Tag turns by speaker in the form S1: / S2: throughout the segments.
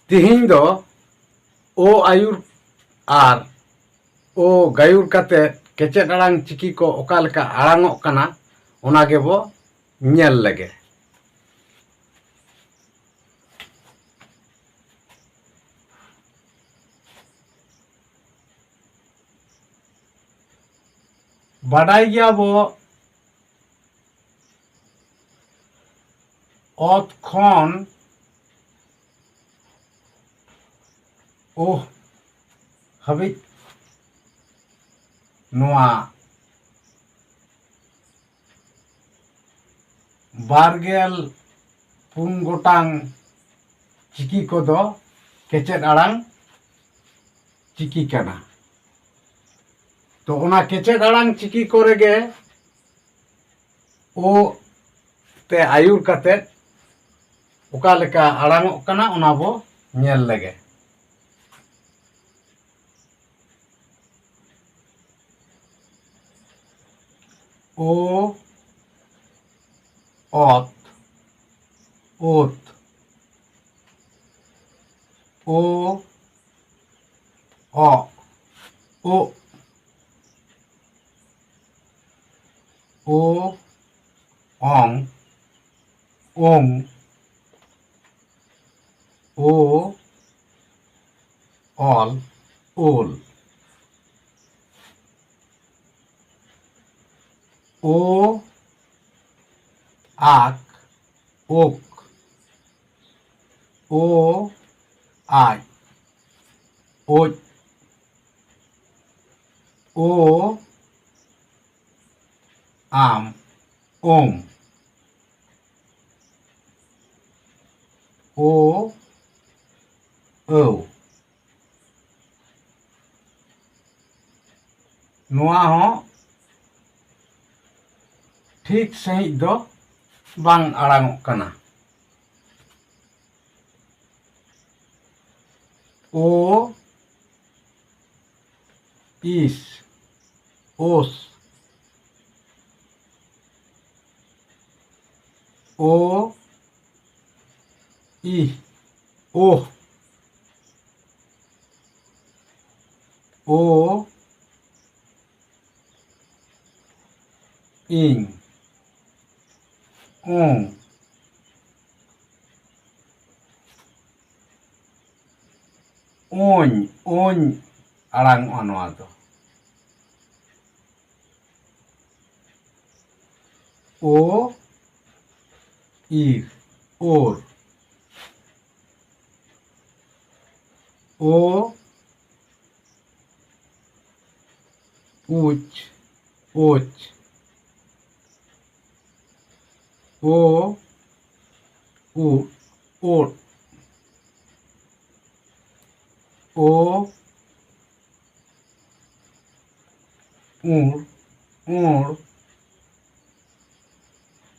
S1: तिहिं दो ओ आयुर R O गायुर काते केचेद आड़ांग चिकी को ओका लेका आड़ांगोग काना ओना गेबो ñel लेगे। बाडाई गया बो ओत खन ओह हाबिज नोआ बारगेल पुन गोटांग चिकी को दो केचेद आड़ांग चिकी काना। तो ओना केचेद आड़ांग चिकी को रेगे ओ ते आयुर काते ओका लेका आड़ांगोग काना ओना बो ñel लेगे। ओ ओत ओत ओ ओ ओंग ओंग ओ ऑल ओल ओ आक ओक ओ आई ओज ओ आम ओम ओ औ नोआ हो ठीक सही दो बांग आड़ांगोग काना। ओ इस ओस ओ इ ओह ओ इंग ओंग ओñ ओñ आड़ांगोगा नोआ दो। ओ इर ओर ओ उच ओच ओ उ ओट ओ ऊर ऊर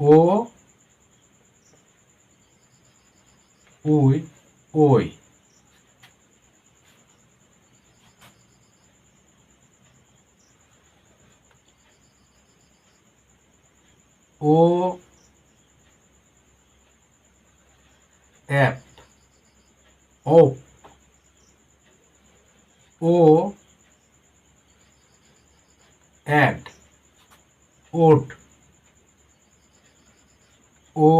S1: ओ उई ओई ओ एप ओप ओ एड ओट ओ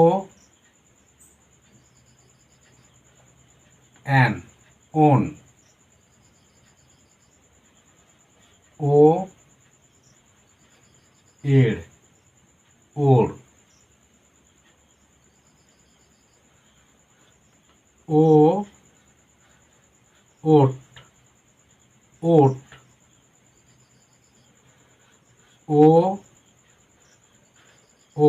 S1: एन ओन ओ एड़ ओड़ ओ ओट ओट ओ ओ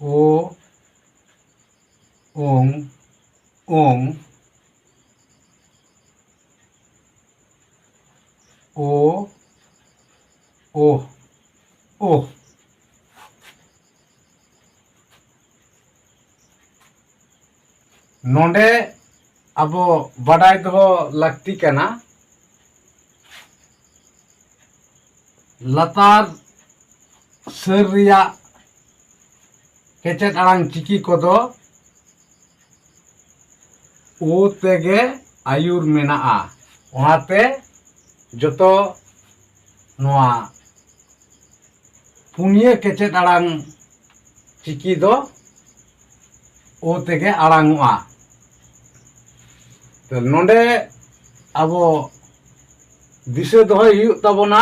S1: ओ ओंग ओंग ओ ओह ओह नोंडे अब बड़ाई दो लगती कना लतार सर रिया केचेद आड़ांग चिकी कोदो ओ तेगे आयुर मेनाआ ओनाते जोतो नोआ पुनिया केचेद आड़ांग चिकी दो ओ तेगे आड़ांगोआ तो नोंडे आबो दिशा दोहय हुयुग ताबोना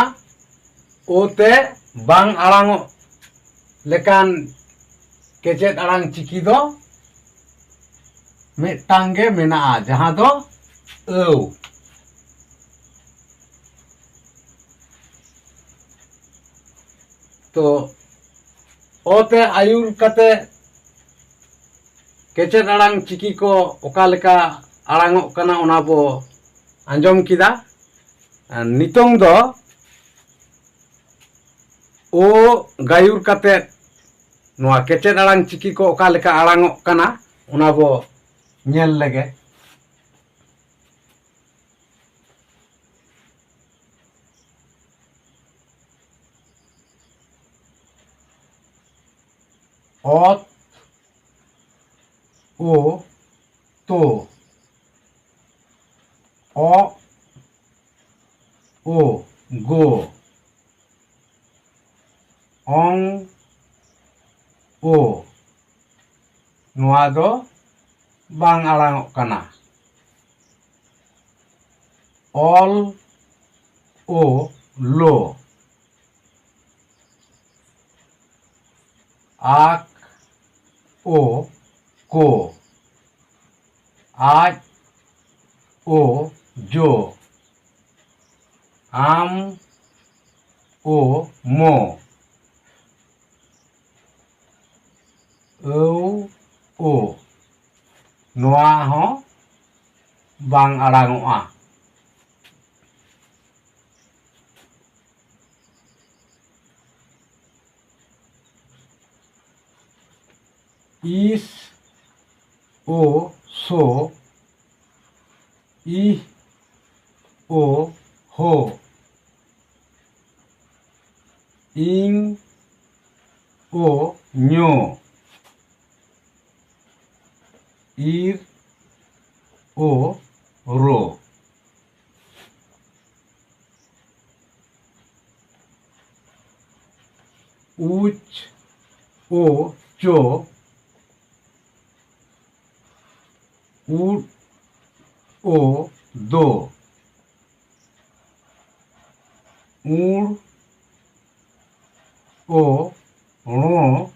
S1: ओते बांग आड़ांगो लेकान केचेद आड़ांग चिकी दो मिदटांग गे मेनाआ जहां दो औ तो ओते आयुर कते केचेद आड़ांग चिकी को ओका लेका आड़ांगो कना ओना बो आंजम किदा नितोंग दो ओ गायुर कते नोआ केचेद आड़ांग चिकी को ओका लेका आड़ांगो कना ओना बो ñel lege ot o to o o go ong o noa do bang alang kana all o lo ak o ko aj o jo am o mo o नोआ हो बांग आड़ांगोआ इस ओ सो इ ओ हो इंग ओ न्यो ir o ro uch o cho ut o do ur o ro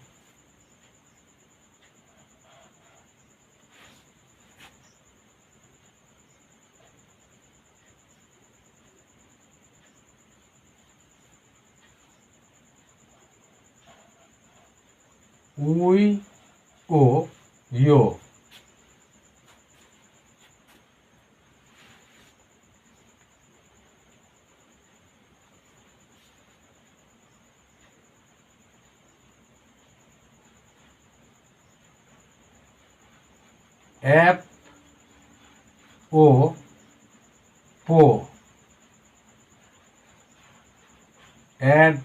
S1: uy o yo ep o po ed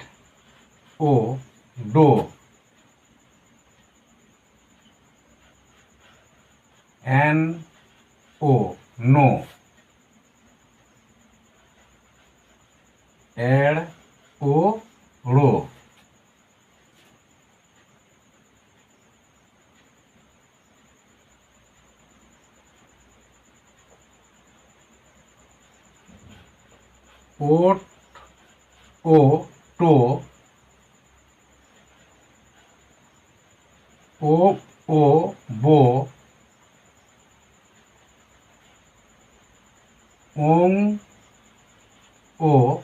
S1: o do n o no ed o ro ot o to o bo ong o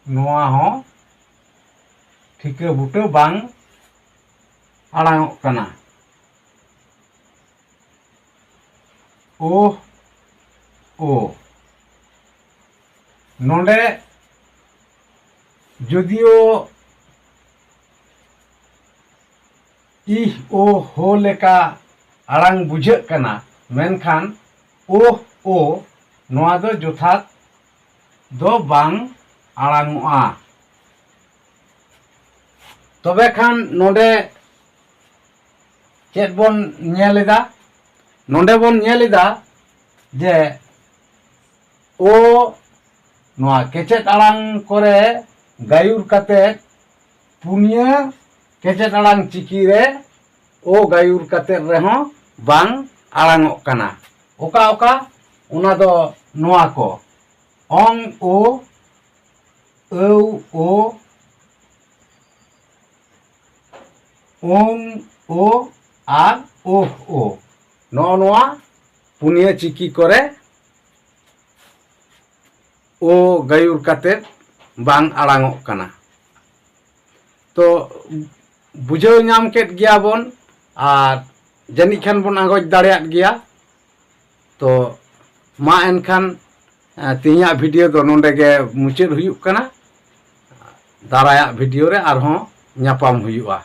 S1: नोआ हो ठिके बुटे बांग आड़ांगोग कना ओ ओ नोंडे जदियो इह ओ हो लेका आड़ांग बुझाग कना मेनखान ओ नोआ दो जथात दो बांग आड़ांगोआ तबे खान नोडे चेद बोन नेलेदा नोडे बोन नेलेदा जे ओ नोआ केचेट आड़ांग करे गायुर काते पुनिया केचेट आड़ांग चिकी रे ओ गायुर काते रेहों बांग आड़ांगों कना ओका ओका उना दो नोआ को ओंग ओ औ ओ ओम ओ आर ओह ओ नोआ पुनिया चिकी करे ओ गायुर काते बांग आड़ांगों कना। तो बुझाव नाम केद गया बोन आर जानिक खान बोन आगोज दाड़ेयात गया। तो मा एनखान तिहिया भिडियो दो नोंडे गे मुचाद हुयुक कना। दाराया भिडियो रे आरहों ᱧᱟᱯᱟᱢ हुयुआ।